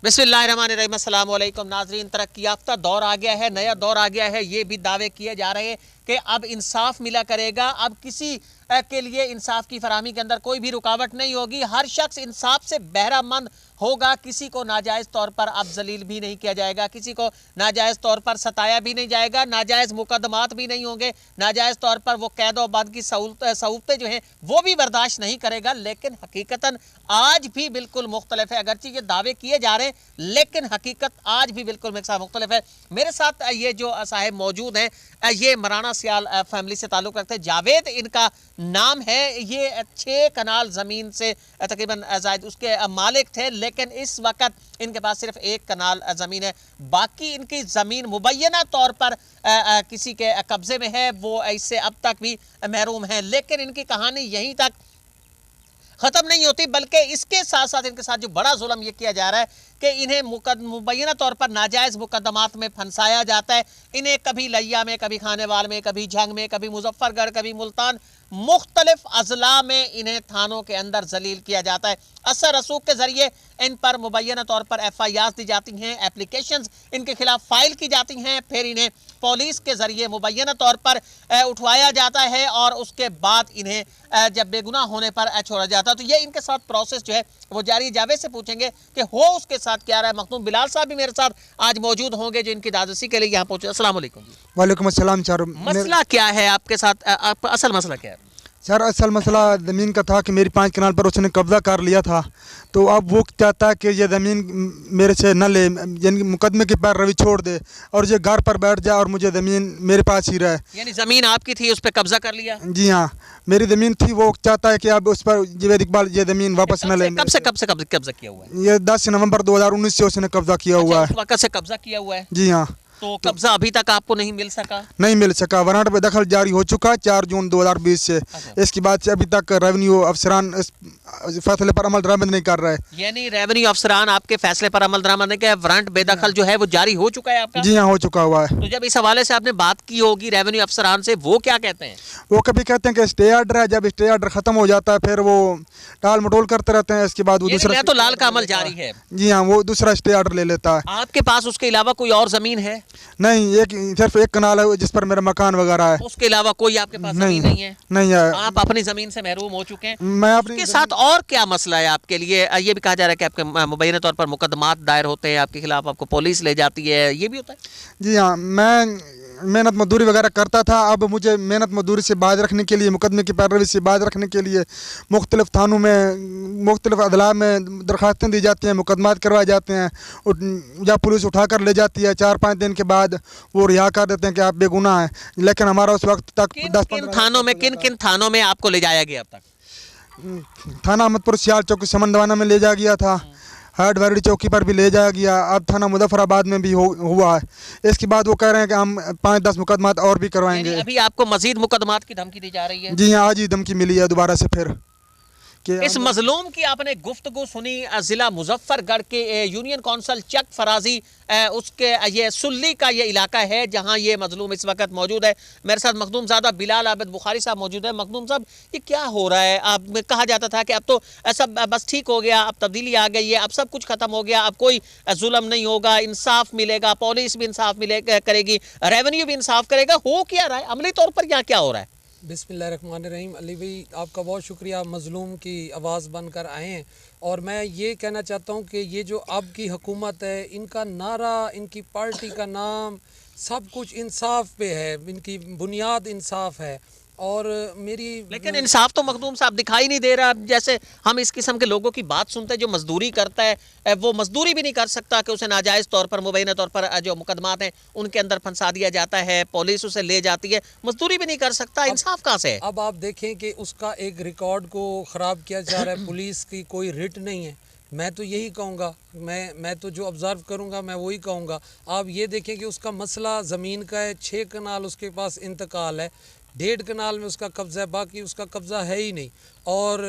बिस्मिल्लाहिर्रहमानिर्रहीम। अस्सलाम वालेकुम नाज़रीन। तरक्की याफ्ता दौर आ गया है, नया दौर आ गया है। ये भी दावे किए जा रहे हैं कि अब इंसाफ मिला करेगा, अब किसी के लिए इंसाफ की फराहमी के अंदर कोई भी रुकावट नहीं होगी। हर शख्स इंसाफ से बहरामंद होगा, किसी को नाजायज़ तौर पर अब जलील भी नहीं किया जाएगा, किसी को नाजायज़ तौर पर सताया भी नहीं जाएगा, नाजायज़ मुकदमात भी नहीं होंगे, नाजायज़ तौर पर वो कैद व बाद की सहूलतें जो हैं वो भी बर्दाश्त नहीं करेगा। लेकिन हकीकतन आज भी बिल्कुल मुख्तलिफ है। अगरचे ये दावे किए जा रहे हैं लेकिन हकीकत आज भी बिल्कुल मेरे साथ मुख्तलिफ है। मेरे साथ ये जो साहिब मौजूद हैं, ये मराना सियाल फैमिली से ताल्लुक़ रखते हैं। जावेद इनका नाम है। ये 6 कनाल ज़मीन से तकरीबन ज़ायद उसके मालिक थे, लेकिन इस वक्त इनके पास सिर्फ 1 कनाल ज़मीन है। बाकी इनकी ज़मीन मुबैना तौर पर किसी के कब्ज़े में है, वो इससे अब तक भी महरूम है। लेकिन इनकी कहानी यहीं तक ख़त्म नहीं होती, बल्कि इसके साथ साथ इनके साथ जो बड़ा जुल्म ये किया जा रहा है कि इन्हें मुबैना तौर पर नाजायज़ मुकदमात में फंसाया जाता है। इन्हें कभी लिया में, कभी खानेवाल में, कभी झंग में, कभी मुजफ्फरगढ़, कभी मुल्तान, मुख्तलिफ अजला में इन्हें थानों के अंदर जलील किया जाता है। असर रसूख के ज़रिए इन पर मुबैना तौर पर FIR दी जाती हैं, एप्लीकेशंस इनके खिलाफ फ़ाइल की जाती हैं, फिर इन्हें पुलिस के ज़रिए मुबैना तौर पर उठवाया जाता है और उसके बाद इन्हें जब बेगुनाह होने पर छोड़ा जाता है। तो ये इनके साथ प्रोसेस जो है वो जारी। जावेद से पूछेंगे कि हो उसके साथ क्या रहा है। मखदूम बिलाल साहब भी मेरे साथ आज मौजूद होंगे जो इनकी दादसी के लिए यहाँ पहुँचे। अस्सलाम वालेकुम। वालेकुम अस्सलाम सर। मसला क्या है आपके साथ, आपका असल मसला क्या है? सर असल मसला ज़मीन का था कि मेरी 5 कनाल पर उसने कब्ज़ा कर लिया था, तो अब वो चाहता है कि ये ज़मीन मेरे से न ले, यानी मुकदमे की पैरवी छोड़ दे और ये घर पर बैठ जाए और मुझे ज़मीन मेरे पास ही रहे। यानी ज़मीन आपकी थी, उस पर कब्ज़ा कर लिया? जी हाँ, मेरी ज़मीन थी। वो चाहता है कि अब उस पर जावेद इकबाल ये ज़मीन वापस न ले। कब से कब्ज़ा किया हुआ है? ये 10 नवंबर 2019 से उसने कब्ज़ा किया हुआ है। उस वक्त से कब्ज़ा किया हुआ है? जी हाँ। तो कब्ज़ा अभी तक आपको नहीं मिल सका? नहीं मिल सका। वारंट पे दखल जारी हो चुका है 4 जून 2020 से। इसके बाद से अभी तक रेवेन्यू अफसरान इस फैसले पर अमल दरामद नहीं कर रहे। यानी रेवेन्यू अफसरान आपके फैसले पर अमल दरामद नहीं किया, वारंट बेदखल जो है वो जारी हो चुका है आपका? जी हाँ, हो चुका हुआ है। तो जब इस हवाले से आपने बात की होगी रेवेन्यू अफसरान से, वो क्या कहते हैं? वो कभी कहते हैं कि स्टे आर्डर है, जब स्टे आर्डर खत्म हो जाता है फिर वो टाल मटोल करते रहते हैं। इसके बाद वो दूसरा तो लाल का अमल जारी है। जी हाँ, वो दूसरा स्टे आर्डर ले लेता है। आपके पास उसके अलावा कोई और जमीन है? नहीं, सिर्फ 1 कनाल है जिस पर मेरा मकान वगैरह है। उसके अलावा कोई आपके पास जमीन नहीं है? नहीं है। आप अपनी जमीन से महरूम हो चुके हैं। मैं अपनी के साथ और क्या मसला है आपके लिए? ये भी कहा जा रहा है कि आपके मुबैना तौर पर मुकदमात दायर होते हैं आपके खिलाफ, आपको पुलिस ले जाती है, ये भी होता है? जी हाँ, मैं मेहनत मजदूरी वगैरह करता था। अब मुझे मेहनत मजदूरी से बाज रखने के लिए, मुकदमे की पैरवी से बाज रखने के लिए मुख्तलिफ थानों में, मुख्तलिफ अदला में दरख्वास्तें दी जाती हैं, मुकदमात करवाए जाते हैं। या पुलिस उठा कर ले जाती है, 4-5 दिन के बाद वो रिहा कर देते हैं कि आप बेगुनाह हैं। लेकिन हमारा उस वक्त तक किन थानों में आपको ले जाया गया? अब तक थाना अहमदपुर सियाल चौकी समंदवाना में ले जाया गया था, हाट वैरडी चौकी पर भी ले जाया गया, अब थाना मुजफ्फराबाद में भी हुआ है। इसके बाद वो कह रहे हैं कि हम 5-10 मुकदमात और भी करवाएंगे। अभी आपको मजीद मुकदमात की धमकी दी जा रही है? जी हाँ, आज ही धमकी मिली है दोबारा से फिर। इस मजलूम की आपने गुफ्तगू सुनी। ज़िला मुजफ्फरगढ़ के यूनियन कौंसल चक फराजी उसके ये सुल्ली का ये इलाका है जहाँ ये मजलूम इस वक्त मौजूद है। मेरे साथ मखदूम ज़ादा बिलाल आबिद बुखारी साहब मौजूद है। मखदूम साहब, ये क्या हो रहा है? आप कहा जाता था कि अब तो सब बस ठीक हो गया, अब तब्दीली आ गई है, अब सब कुछ ख़त्म हो गया, अब कोई जुल्म नहीं होगा, इंसाफ मिलेगा, पुलिस भी इंसाफ करेगी, रेवेन्यू भी इंसाफ करेगा। हो क्या रहा है अमली तौर पर? यहाँ क्या हो रहा है? बिस्मिल्लाहिर्रहमानिर्रहीम। अली भाई, आपका बहुत शुक्रिया, मज़लूम की आवाज़ बनकर आए हैं। और मैं ये कहना चाहता हूँ कि ये जो अब की हुकूमत है, इनका नारा, इनकी पार्टी का नाम, सब कुछ इंसाफ पे है, इनकी बुनियाद इंसाफ है। और लेकिन इंसाफ तो मखदूम साहब दिखाई नहीं दे रहा। जैसे हम इस किस्म के लोगों की बात सुनते हैं, जो मजदूरी करता है वो मजदूरी भी नहीं कर सकता कि उसे नाजायज़ तौर पर, मुबैना तौर पर जो मुकदमात हैं उनके अंदर फंसा दिया जाता है, पुलिस उसे ले जाती है, मजदूरी भी नहीं कर सकता। इंसाफ कहाँ से है? अब आप देखें कि उसका एक रिकॉर्ड को ख़राब किया जा रहा है। पुलिस की कोई रिट नहीं है। मैं तो यही कहूँगा, मैं तो जो ऑब्ज़र्व करूँगा मैं वही कहूँगा। आप ये देखें कि उसका मसला ज़मीन का है, 6 कनाल उसके पास इंतकाल है, 1.5 कनाल में उसका कब्ज़ा है, बाकी उसका कब्ज़ा है ही नहीं। और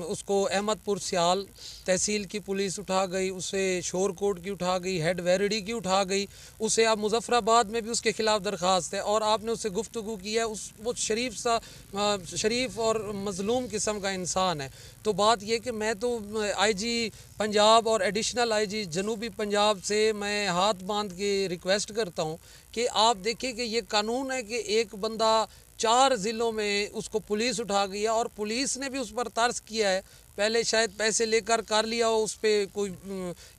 उसको अहमदपुर सियाल तहसील की पुलिस उठा गई, उसे शोरकोट की उठा गई, हेड वेरडी की उठा गई, उसे अब मुजफ्फराबाद में भी उसके ख़िलाफ़ दरख्वास्त है। और आपने उससे गुफ्तगू की है, वो शरीफ और मज़लूम किस्म का इंसान है। तो बात ये कि मैं तो IG पंजाब और एडिशनल IG जनूबी पंजाब से मैं हाथ बांध के रिक्वेस्ट करता हूँ कि आप देखिए कि ये कानून है कि एक बंदा 4 ज़िलों में उसको पुलिस उठा गई है और पुलिस ने भी उस पर तर्स किया है। पहले शायद पैसे लेकर कर लिया हो उस पर कोई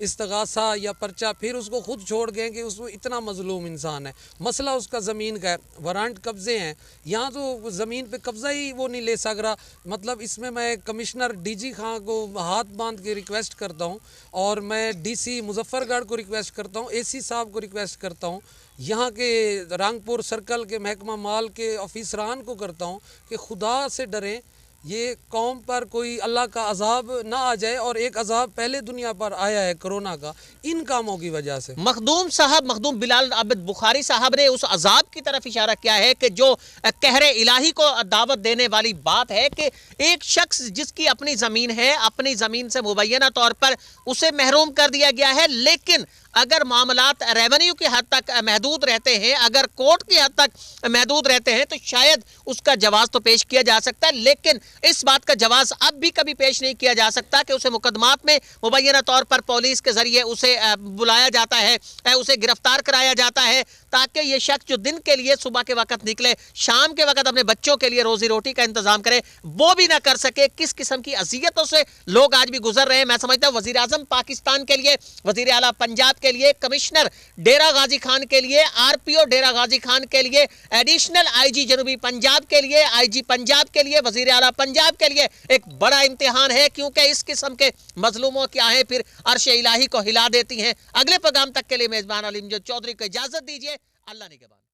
इस्तगासा या पर्चा, फिर उसको खुद छोड़ गए कि उसको इतना मजलूम इंसान है। मसला उसका ज़मीन का है, वारंट कब्ज़े हैं, यहाँ तो ज़मीन पे कब्ज़ा ही वो नहीं ले सक रहा। मतलब इसमें मैं कमिश्नर DG खां को हाथ बांध के रिक्वेस्ट करता हूँ, और मैं DC मुजफ्फरगढ़ को रिक्वेस्ट करता हूँ, AC साहब को रिक्वेस्ट करता हूँ, यहाँ के रंगपुर सर्कल के महकमा माल के ऑफिसरान को करता हूँ कि खुदा से डरें, ये कौम पर कोई अल्लाह का अजाब ना आ जाए। और एक अजाब पहले दुनिया पर आया है कोरोना का, इन कामों की वजह से। मखदूम बिलाल आबिद बुखारी साहब ने उस अजाब की तरफ इशारा किया है कि जो कहरे इलाही को दावत देने वाली बात है कि एक शख्स जिसकी अपनी ज़मीन है, अपनी ज़मीन से मुबैना तौर पर उसे महरूम कर दिया गया है, लेकिन अगर मामलात रेवेन्यू की हद तक महदूद रहते हैं, अगर कोर्ट की हद तक महदूद रहते हैं, तो शायद उसका जवाब तो पेश किया जा सकता है। लेकिन इस बात का जवाब अब भी कभी पेश नहीं किया जा सकता कि उसे मुकदमात में मुबैना तौर पर पुलिस के जरिए उसे बुलाया जाता है, उसे गिरफ्तार कराया जाता है, ताकि ये शख्स जो दिन के लिए सुबह के वक्त निकले, शाम के वक्त अपने बच्चों के लिए रोजी रोटी का इंतजाम करे, वो भी ना कर सके। किस किस्म की अजियतों से लोग आज भी गुजर रहे हैं। मैं समझता हूँ वजीर आजम पाकिस्तान के लिए, वजीर आला पंजाब के लिए, कमिश्नर डेरा गाजी खान के लिए, RPO डेरा गाजी खान के लिए, एडिशनल IG जनूबी पंजाब के लिए, IG पंजाब के लिए, वजीर आला पंजाब के लिए एक बड़ा इम्तिहान है, क्योंकि इस किस्म के मजलूमों की आहें फिर अर्श इलाही को हिला देती हैं। अगले पैगाम तक के लिए मेजबान अलीम चौधरी को इजाजत दीजिए। अल्लाह निगहबान।